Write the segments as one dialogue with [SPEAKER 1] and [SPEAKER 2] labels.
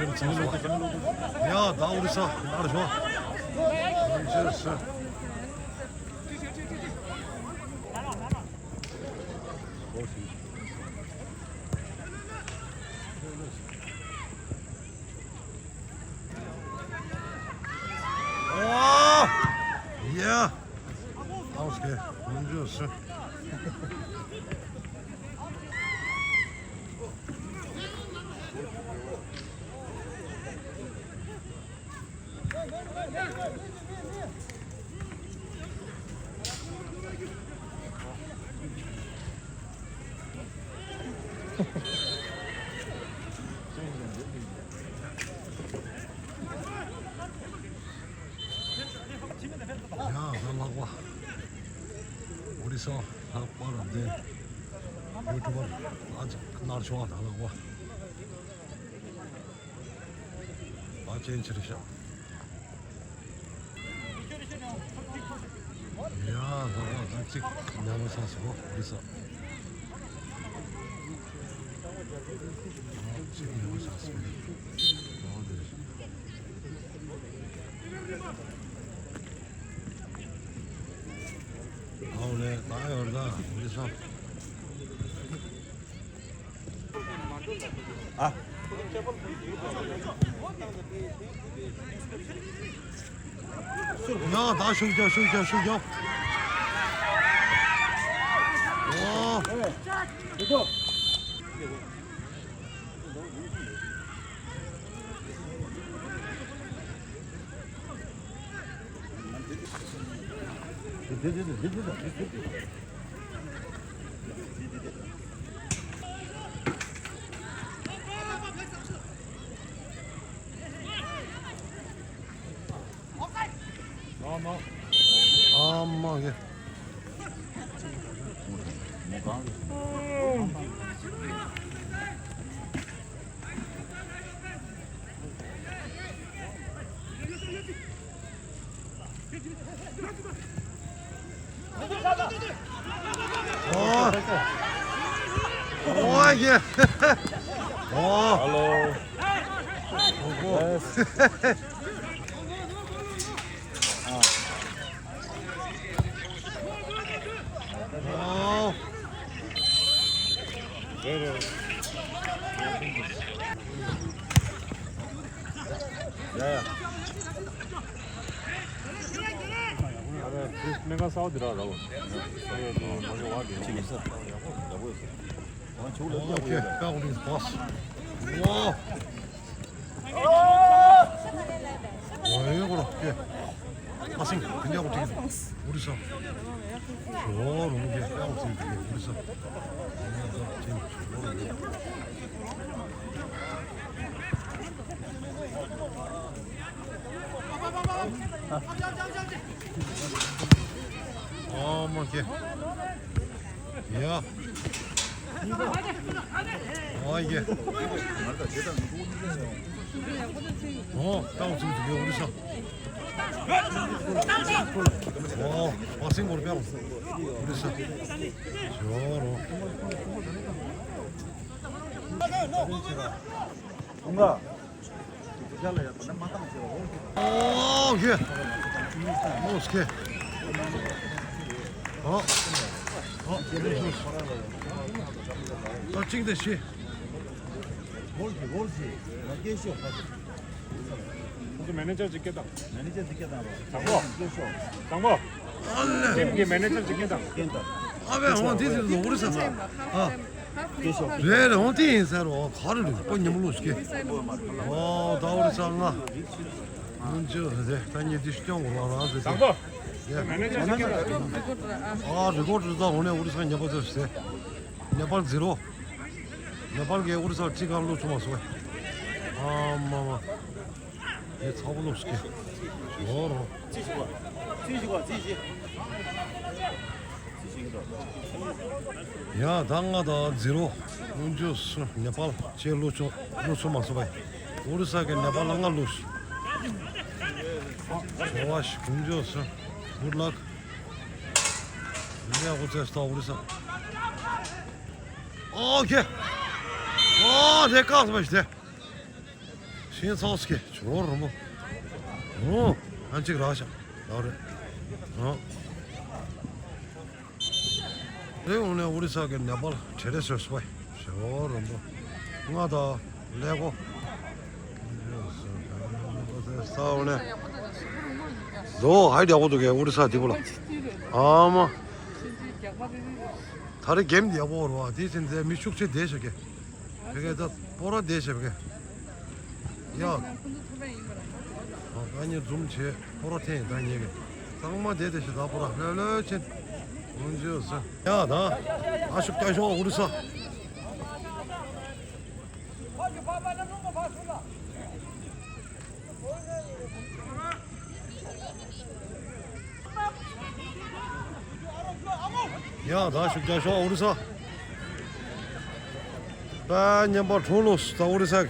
[SPEAKER 1] 야, 나 우리 사. 나를 좋아. 잘했어. 와! 야! 아웃게. 문제였어. 야, 달라고. 우리서 학벌인데 유튜버 아직 날 좋아 달라고. 마치 인치리샤. 야, 너 아직 냠을 사시고 우리서. 아직 냠을 샀습니다. 오늘 나열다 우리서. 아. 야, 나 숨겨. 와. 아마 예. 와, 예. 와.
[SPEAKER 2] Hello.
[SPEAKER 1] 어.
[SPEAKER 2] 야야. 내가 싸우더라고. 지금 있어.
[SPEAKER 1] 오케이, 우리 봤어. 와. 왜 그렇게? 아생 그냥 어떻게? 우리 사. 너무 게 어떻게 우리 사. 뭐 이게. 야. 이게. 뼈 지금 두개 우리 사. 박싱으로 뼈. 우리 사. 저로.
[SPEAKER 3] 뭔가
[SPEAKER 1] 예. 어떻게? 찍대 씨.
[SPEAKER 3] 뭘지 계시오
[SPEAKER 2] 이제 매니저 찍겠다.
[SPEAKER 3] 매니저 듣겠다
[SPEAKER 2] 장보. 장보. 팀기 매니저 찍겠다.
[SPEAKER 1] 아베 어디서 우리 사.
[SPEAKER 3] 계시오
[SPEAKER 1] 왜 어디 인사로 가르를 뻔히 물으시게. 나 우리 사가. 문제 네. 단위 디스정 올라와서.
[SPEAKER 2] 장보.
[SPEAKER 1] 예.
[SPEAKER 2] 매니저 찍겠다.
[SPEAKER 1] 리고르다 오늘 우리 사 녀버졌어. 네팔 제로. 네팔게 우리 사 찍을로 좀 왔어. 마마. 얘 사본 없게. 저로. 야, 당하다 제로. 문제스 네팔 제일로 좀 왔어 봐. 우리 사게 네팔 안 갈로. 좋아시 문제스. 굿락. 내가 고쳤어 우리 사. 오케이. 내가 가서 마시 돼. 신사스케 좋아라 안찍 라샤 나래 내가 오늘 우리 사게 내발 제대로 스와이 좋아라 나다 레고 싸우네 너 아이디어 게 우리 사 디불라 아마 다른 게임 디아보로 와 디신데 미축체 대셔게 그게 더 보라 대셔게 야 아니 좀제 보라테 다니게 상마 대대시 다 보라 lerchen 언제였어 야나 아쉽다 저 우리 사 야, 나 쉽게 줘, 우리 사. 반년 뭐 돌로스, 다 우리 사.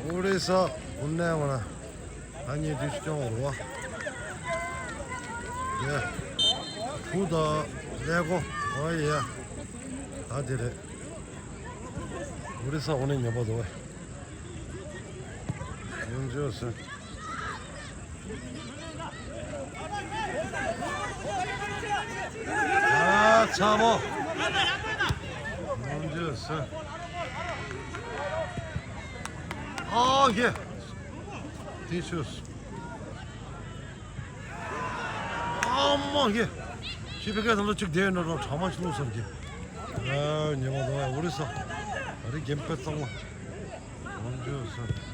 [SPEAKER 1] 우리 사, 온내거나. 아니, 뒤쪽으로 와. 예. 부다 내고, 어이야. 다 되래. 우리 사 오는 여보도 왜? 언제였어? 아, 참어. 언제였어? 아, 예. 디슈스. 엄마, 예. 집에 가서 쭉 대는로 참아 주고서 이게. 아, 녀모도 우리 사. 우리 gempettong. 언제였어?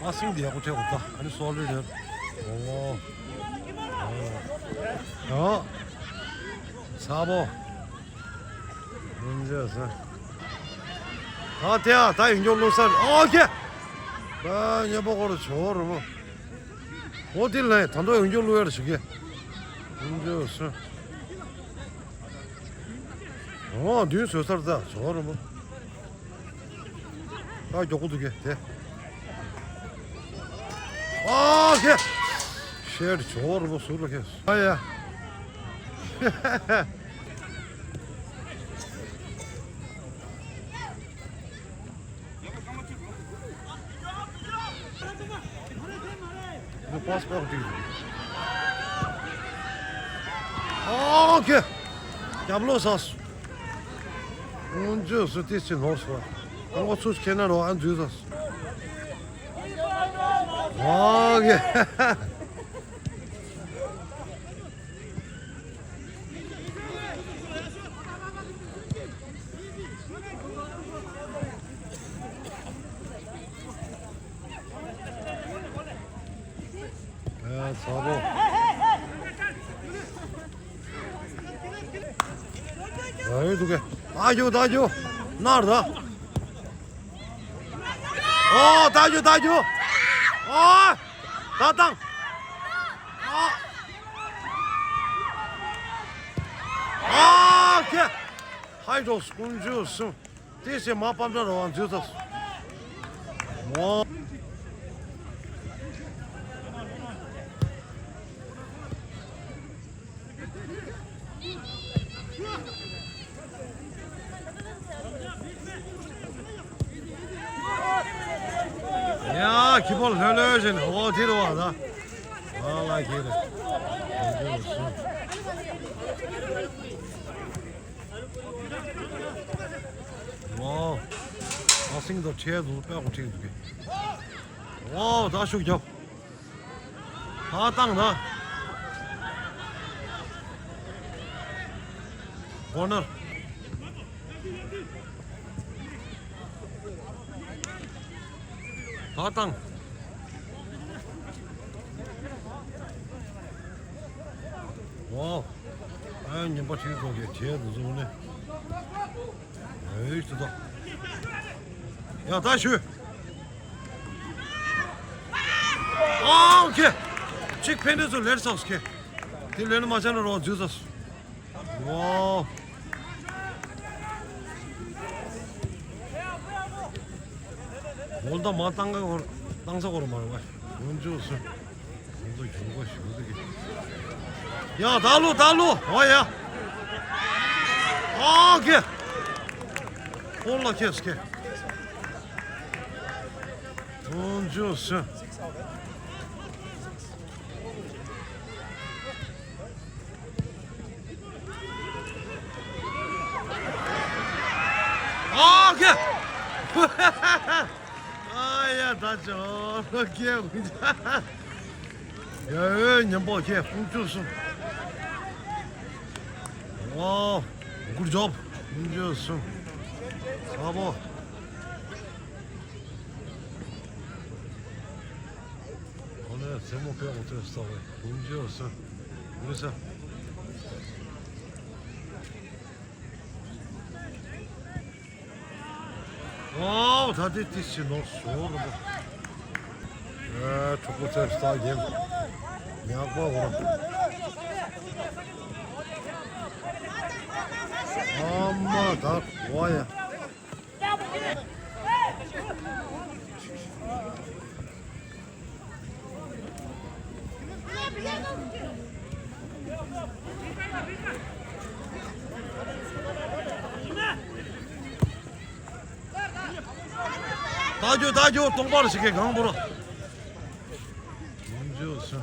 [SPEAKER 1] 아싱디 하고 제가 없다. 아니 소리를. 오. 사보. 문제였어. 대야 다 인정로 살. 오케이. 아, 여보고로 저러 뭐. 어딜래? 단도 인정로 해라 저게. 문제였어. 뉴스 살다 저러 뭐. 아, 요거도 게 돼. 아, 걔 쉐리 저를 뭐 소리를 했어. 아야. 이거 파스 빼고 뛰기. 아, 걔. 야블로사스. 언제였어? 뛰지 노스와. 아무 소스 캐나로 안 주었어. 아, 예. 야, 사보. 아이, 두 개. 다줘, 다줘. 나르다. 다줘, 다줘. 다당. 걔. 하이도스 군주스. 디세 마밤자로 완 주었어. 와. 야, 기본 헬레진 어디로 와나? 아, 기래. 와, 아싱도 체도 빼고 체도 게. 와, 다 쇼죠. 다 땅나. 오늘. 다땅. 와, 아니 뭐 지금 거기 제도 좋네. 에이, 좋다. 야, 다시. 오케이. 칙펜에서 레르사스케. 딜레는 마찬가지로 주셨어. 와. 몰다 마땅하고 땅sak으로 말고 언제 왔어? 언제 주는 것이 어떻게? 야 달로 와야. 아 개. 올라 개스케. 언제 왔어? 아 개. 아야 다 저렇게 그냥 야 년보게 훔쳤어 와 굿잡 훔쳤어 사보 오늘 제목 배우고 들었어 훔쳤어 그래서 와우 다 됐지 너 쏘는 거 초코 테스트 게임 약과고 엄마 다 와야 다줘 똑바로 시켜 강보라 문제없어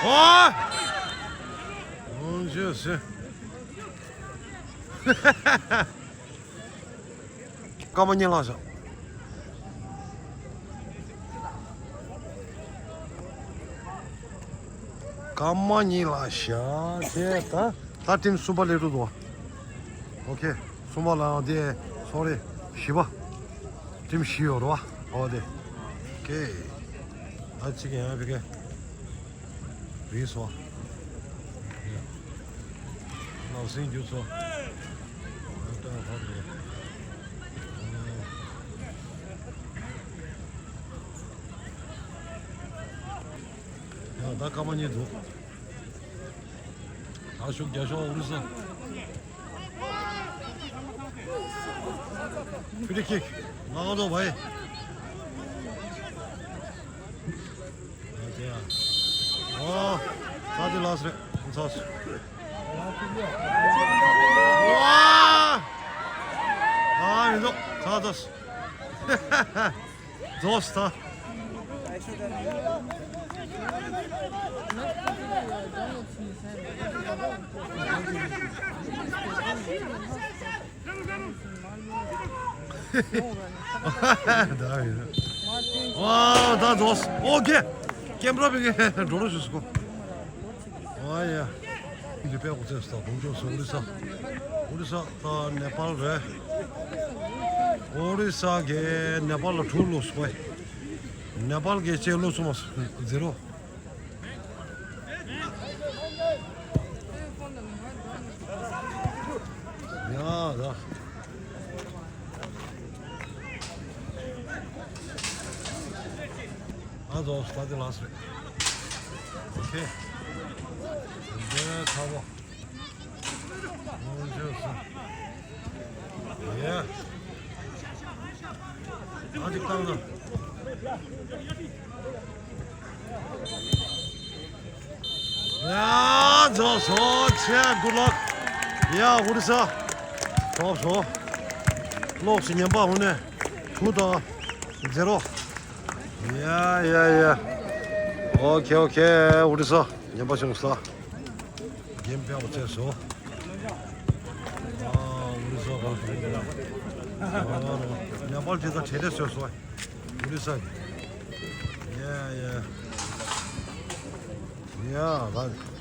[SPEAKER 1] 와 문제없어 가만히 나서 가만히 라샤 됐다 다팀 수발레로 도와 오케이 수발라 어디 소리 쉬봐 팀 쉬어로 와 어디 오케이 아치게 하게 위서 나 생겨서 일단 하고 나 가만히 둬. 아쇼 야쇼 우리서. 프리킥 나가도 봐이. 아, 다들 나왔어. 감사합니다. 와! 아, 민도 다 됐어. 좋다. 와, 다 좋았어. 오케이. 캠브라비게 놀아줬고. 와야. 이제 배고 됐어. 공주서 우리사 다 네팔에. 우리사게 네팔로 둘로스 봐. 네팔게 제일로스 마스 제로. 야, 나. 아도 스타드 라스. 오케이. 이제 가고. 좋았어. 예. 아직 당근. 야, 좋소. 차 굿럭. 야, 우리사. 좋소. 록스 년바 오늘. 구다. 제로. 야. 오케이. 우리사. 년바 정사. 겜뼈 어째서? 우리사 가지고. 년바 제가 제대했어. 우리사. 야. 야, 나.